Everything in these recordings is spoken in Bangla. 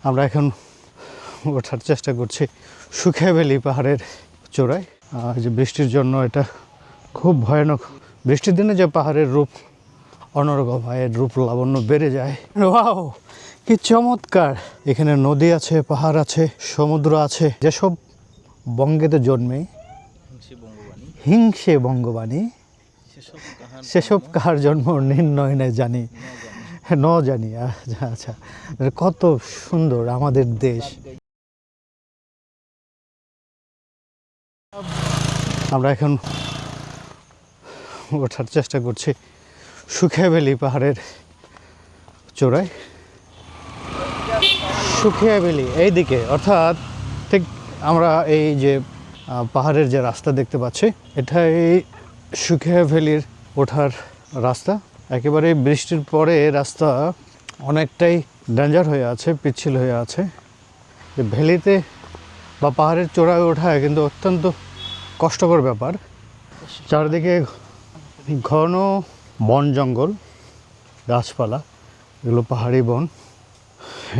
আমরা এখন ওঠার চেষ্টা করছি সুখিয়া ভ্যালি পাহাড়ের চূড়ায়। যে বৃষ্টির জন্য এটা খুব ভয়ানক। বৃষ্টির দিনে যে পাহাড়ের রূপ অন্যরকম হয়, এর রূপ লাবণ্য বেড়ে যায়। ওয়াও, কি চমৎকার! এখানে নদী আছে, পাহাড় আছে, সমুদ্র আছে। যেসব বঙ্গেতে জন্মে হিংসে বঙ্গবাণী, সেসব কাহার জন্ম নির্ণয় নেই জানি জানি। আচ্ছা, কত সুন্দর আমাদের দেশ। আমরা এখন ওঠার চেষ্টা করছি সুখিয়া ভ্যালি পাহাড়ের চূড়ায়। সুখিয়া ভ্যালি এইদিকে, অর্থাৎ ঠিক আমরা এই যে পাহাড়ের যে রাস্তা দেখতে পাচ্ছি, এটা এই সুখিয়া ভ্যালির ওঠার রাস্তা। একেবারে বৃষ্টির পরে রাস্তা অনেকটাই ডেঞ্জার হয়ে আছে, পিচ্ছিল হয়ে আছে। ভ্যালিতে বা পাহাড়ের চূড়ায় ওঠা কিন্তু অত্যন্ত কষ্টকর ব্যাপার। চারিদিকে ঘন বন জঙ্গল, গাছপালা, এগুলো পাহাড়ি বন।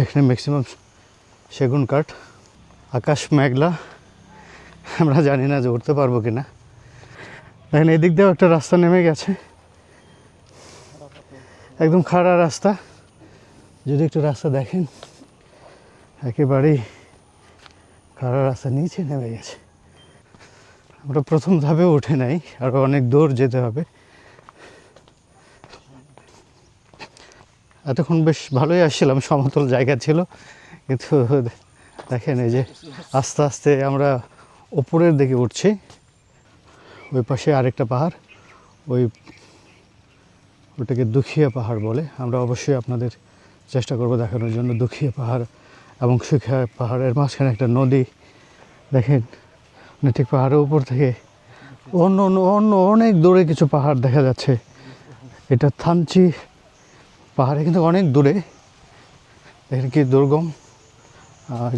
এখানে ম্যাক্সিমাম সেগুন কাঠ। আকাশ মেঘলা, আমরা জানি না যে উঠতে পারবো কিনা। এখানে এদিক দিয়েও একটা রাস্তা নেমে গেছে, একদম খাড়া রাস্তা। যদি একটু রাস্তা দেখেন, একেবারেই খাড়া রাস্তা নিচে নেমে গেছে। আমরা প্রথম ধাপেও উঠে নাই, আরও অনেক দূর যেতে হবে। এতক্ষণ বেশ ভালোই আসছিলাম, সমতল জায়গা ছিল, কিন্তু দেখেন এই যে আস্তে আস্তে আমরা উপরের দিকে উঠছি। ওই পাশে আরেকটা পাহাড়, ওটাকে দুখিয়া পাহাড় বলে। আমরা অবশ্যই আপনাদের চেষ্টা করব দেখানোর জন্য দুখিয়া পাহাড় এবং সুখিয়া পাহাড়ের মাঝখানে একটা নদী। দেখেন ঠিক পাহাড়ের উপর থেকে অন্য অনেক দূরে কিছু পাহাড় দেখা যাচ্ছে। এটা থানচি পাহাড়ে কিন্তু অনেক দূরে। দেখেন কি দুর্গম।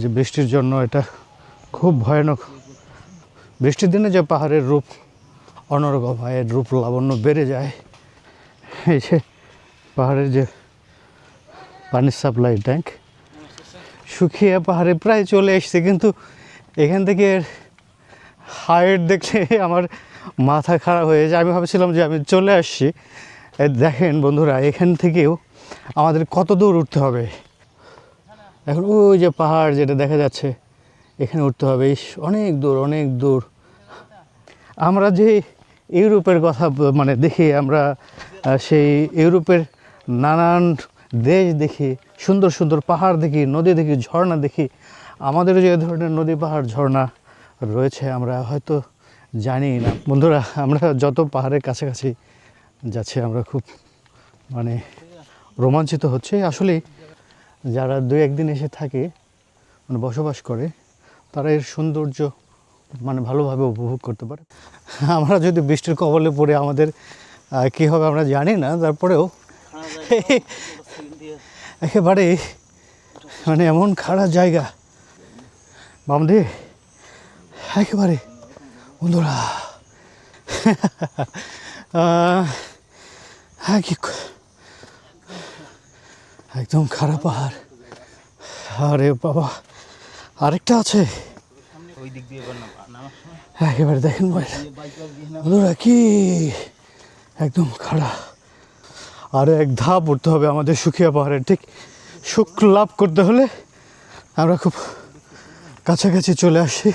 যে বৃষ্টির জন্য এটা খুব ভয়ানক। বৃষ্টির দিনে যে পাহাড়ের রূপ অন্যরকম হয়, এর রূপ লাবণ্য বেড়ে যায়। এই যে পাহাড়ের যে পানির সাপ্লাই ট্যাঙ্ক, সুখিয়া পাহাড়ে প্রায় চলে এসছে, কিন্তু এখান থেকে হাইট দেখলে আমার মাথা খারাপ হয়ে যায়। আমি ভাবছিলাম যে আমি চলে আসছি। দেখেন বন্ধুরা, এখান থেকেও আমাদের কত দূর উঠতে হবে। এখন ওই যে পাহাড় যেটা দেখা যাচ্ছে, এখানে উঠতে হবে অনেক দূর, অনেক দূর। আমরা যে ইউরোপের কথা মানে দেখি, আমরা সেই ইউরোপের নানান দেশ দেখি, সুন্দর সুন্দর পাহাড় দেখি, নদী দেখি, ঝর্ণা দেখি। আমাদের যে ধরনের নদী, পাহাড়, ঝর্ণা রয়েছে আমরা হয়তো জানি না। বন্ধুরা, আমরা যত পাহাড়ের কাছাকাছি যাচ্ছি, আমরা খুব মানে রোমাঞ্চিত হচ্ছে। আসলে যারা 2-1 দিন এসে থাকে, মানে বসবাস করে, তারা এর সৌন্দর্য মানে ভালোভাবে উপভোগ করতে পারে। আমরা যদি বৃষ্টির কবলে পড়ে আমাদের কী হবে আমরা জানি না, তারপরেও একেবারে মানে এমন খাড়া জায়গা বাম দিয়ে একেবারে। বন্ধুরা হ্যাঁ, কি একদম খারাপ পাহাড়। আরে বাবা, আরেকটা আছে একেবারে। দেখেন বন্ধুরা, কি একদম খাড়া। আরও এক ধাপ উঠতে হবে আমাদের সুখিয়া পাহাড়ের। ঠিক সুখ লাভ করতে হলে আমরা খুব কাছাকাছি চলে আসি।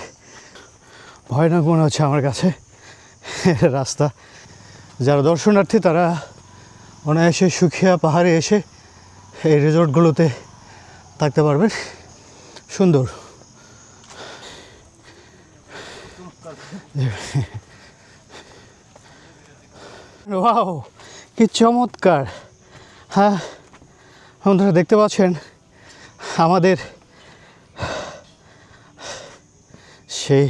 ভয়ানক মনে হচ্ছে আমার কাছে রাস্তা। যারা দর্শনার্থী তারা অনায়াসে সুখিয়া পাহাড়ে এসে এই রিসোর্টগুলোতে থাকতে পারবেন। সুন্দর। ওয়াও, কি চমৎকার! হ্যাঁ বন্ধুরা, দেখতে পাচ্ছেন আমাদের সেই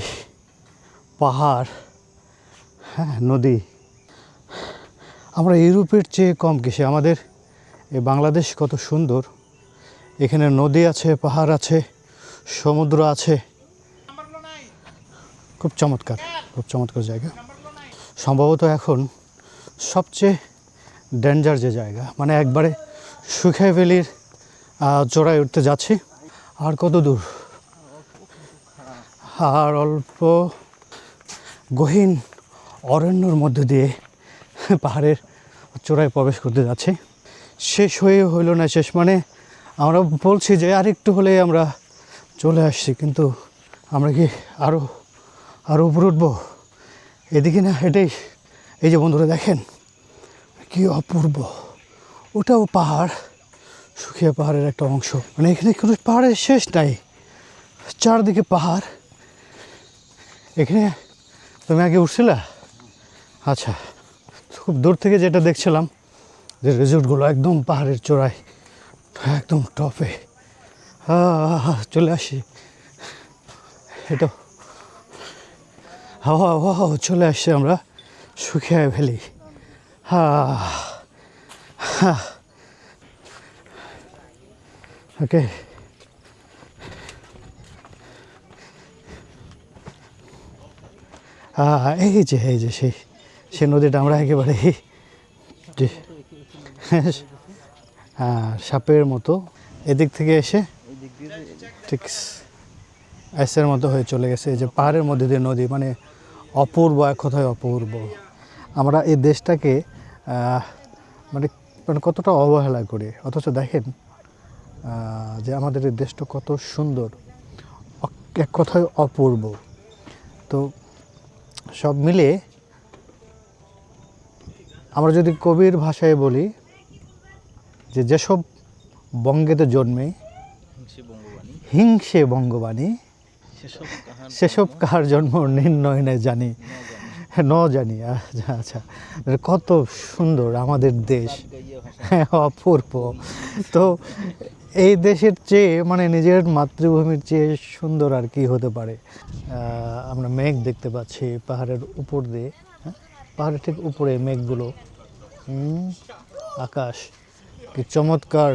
পাহাড়, হ্যাঁ নদী। আমরা ইউরোপের চেয়ে কম কিসে। আমাদের এই বাংলাদেশ কত সুন্দর। এখানে নদী আছে, পাহাড় আছে, সমুদ্র আছে। খুব চমৎকার, খুব চমৎকার জায়গা। সম্ভবত এখন সবচেয়ে ডেঞ্জার যে জায়গা, মানে একবারে সুখিয়া ভ্যালির চড়াই উঠতে যাচ্ছি। আর কত দূর, আর অল্প গহীন অরণ্যর মধ্য দিয়ে পাহাড়ের চূড়ায় প্রবেশ করতে যাচ্ছে। শেষ হয়ে হইল না শেষ, মানে আমরা বলছি যে আরেকটু হলেই আমরা চলে আসছি, কিন্তু আমরা কি আরও উপরে উঠবো? এদিকে না এটাই, এই যে বন্ধুরা দেখেন কি অপূর্ব, ওটাও পাহাড়, সুখিয়া পাহাড়ের একটা অংশ। মানে এখানে কোনো পাহাড়ের শেষ নাই, চারদিকে পাহাড়। এখানে তুমি আগে উঠছিলা? আচ্ছা, খুব দূর থেকে যেটা দেখছিলাম যে রিসোর্টগুলো একদম পাহাড়ের চূড়ায়, একদম টপে। চলে আসি, এটা হাওয়া চলে আসছে আমরা সুখিয়া ভ্যালি। ওকে, এই যে সেই নদীটা আমরা একেবারে সাপের মতো এদিক থেকে এসে ঠিক আইসের মতো হয়ে চলে গেছে। এই যে পাহাড়ের মধ্যে দিয়ে নদী, মানে অপূর্ব, এক কথায় অপূর্ব। আমরা এই দেশটাকে মানে মানে কতটা অবহেলা করি, অথচ দেখেন যে আমাদের এই দেশটা কত সুন্দর, এক কথায় অপূর্ব। তো সব মিলে আমরা যদি কবির ভাষায় বলি যে যেসব বঙ্গেতে জন্মে হিংসে বঙ্গবাণী, সেসব কার জন্ম নির্ণয় নেই জানি জানি। আচ্ছা, কত সুন্দর আমাদের দেশ, অপূর্ব। তো এই দেশের চেয়ে, মানে নিজের মাতৃভূমির চেয়ে সুন্দর আর কি হতে পারে। আমরা মেঘ দেখতে পাচ্ছি পাহাড়ের উপর দিয়ে, পাহাড়ের ঠিক উপরে মেঘগুলো, আকাশ, কি চমৎকার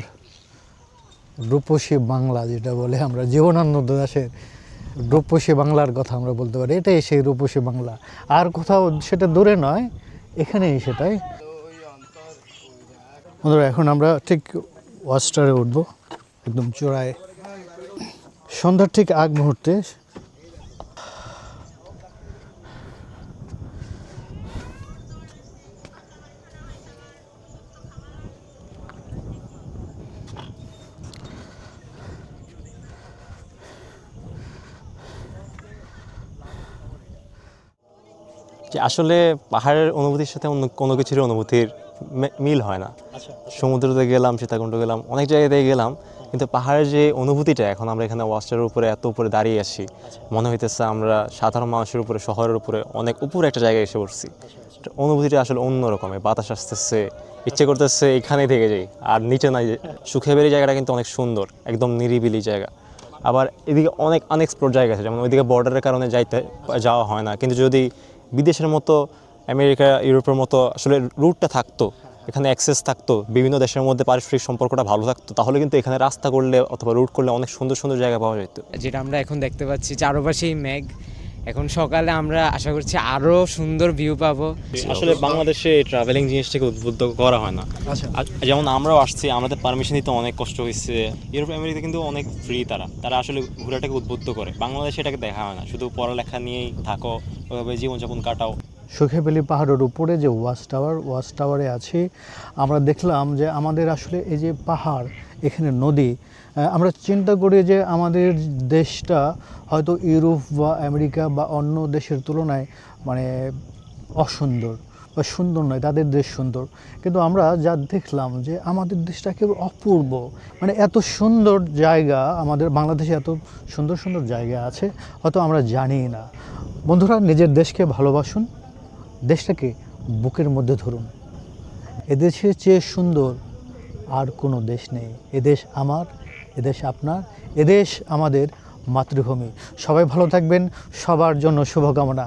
রূপসী বাংলা যেটা বলে আমরা, জীবনানন্দ দাশের রূপসী বাংলার কথা আমরা বলতে পারি। এটাই সেই রূপসী বাংলা, আর কোথাও সেটা দূরে নয়, এখানেই সেটাই। বন্ধুরা, এখন আমরা ঠিক ওয়াচ টাওয়ারে উঠবো, একদম চূড়ায়, সন্ধ্যার ঠিক আগ মুহূর্তে। যে আসলে পাহাড়ের অনুভূতির সাথে অন্য কোনো কিছুর অনুভূতির মিল হয় না। সমুদ্রতে গেলাম, সীতাকুণ্ড গেলাম, অনেক জায়গাতেই গেলাম, কিন্তু পাহাড়ের যে অনুভূতিটা, এখন আমরা এখানে ওয়াচটার উপরে এত উপরে দাঁড়িয়ে আছি, মনে হইতেছে আমরা সাধারণ মানুষের উপরে, শহরের উপরে অনেক উপরে একটা জায়গায় এসে পড়ছি। অনুভূতিটা আসলে অন্য রকমের, বাতাস আসতেছে, ইচ্ছে করতেছে এখানেই থেকে যাই, আর নিচে নাই। সুখিয়া ভ্যালি জায়গাটা কিন্তু অনেক সুন্দর, একদম নিরিবিলি জায়গা। আবার এদিকে অনেক আনএক্সপ্লোর জায়গা আছে, যেমন ওইদিকে বর্ডারের কারণে যাওয়া হয় না। কিন্তু যদি বিদেশের মতো, আমেরিকা, ইউরোপের মতো আসলে রুটটা থাকতো, এখানে অ্যাক্সেস থাকতো, বিভিন্ন দেশের মধ্যে পারস্পরিক সম্পর্কটা ভালো থাকতো, তাহলে কিন্তু এখানে রাস্তা করলে অথবা রুট করলে অনেক সুন্দর সুন্দর জায়গা পাওয়া যেত। যেটা আমরা এখন দেখতে পাচ্ছি চারপাশেই মেঘ, এখন সকালে আমরা আশা করছি আরও সুন্দর ভিউ পাবো। আসলে বাংলাদেশে ট্রাভেলিং জিনিসটাকে উদ্বুদ্ধ করা হয় না। যেমন আমরাও আসছি, আমাদের পারমিশন দিতে অনেক কষ্ট হয়েছে। ইউরোপ আমেরিকা কিন্তু অনেক ফ্রি, তারা আসলে ঘোরাটাকে উদ্বুদ্ধ করে। বাংলাদেশে এটাকে দেখা হয় না, শুধু পড়ালেখা নিয়েই থাকো, ওইভাবে জীবনযাপন কাটাও। সুখিয়া ভ্যালি পাহাড়ের উপরে যে ওয়াচ টাওয়ারে আছি, আমরা দেখলাম যে আমাদের আসলে এই যে পাহাড়, এখানে নদী, আমরা চিন্তা করি যে আমাদের দেশটা হয়তো ইউরোপ বা আমেরিকা বা অন্য দেশের তুলনায় মানে অসুন্দর বা সুন্দর নয়, তাদের দেশ সুন্দর। কিন্তু আমরা যা দেখলাম যে আমাদের দেশটা কেবল অপূর্ব, মানে এত সুন্দর জায়গা, আমাদের বাংলাদেশে এত সুন্দর সুন্দর জায়গা আছে, হয়তো আমরা জানি না। বন্ধুরা, নিজের দেশকে ভালোবাসুন, দেশটাকে বুকের মধ্যে ধরুন। এদেশের চেয়ে সুন্দর আর কোনো দেশ নেই। এদেশ আমার, এদেশ আপনার, এদেশ আমাদের মাতৃভূমি। সবাই ভালো থাকবেন, সবার জন্য শুভকামনা।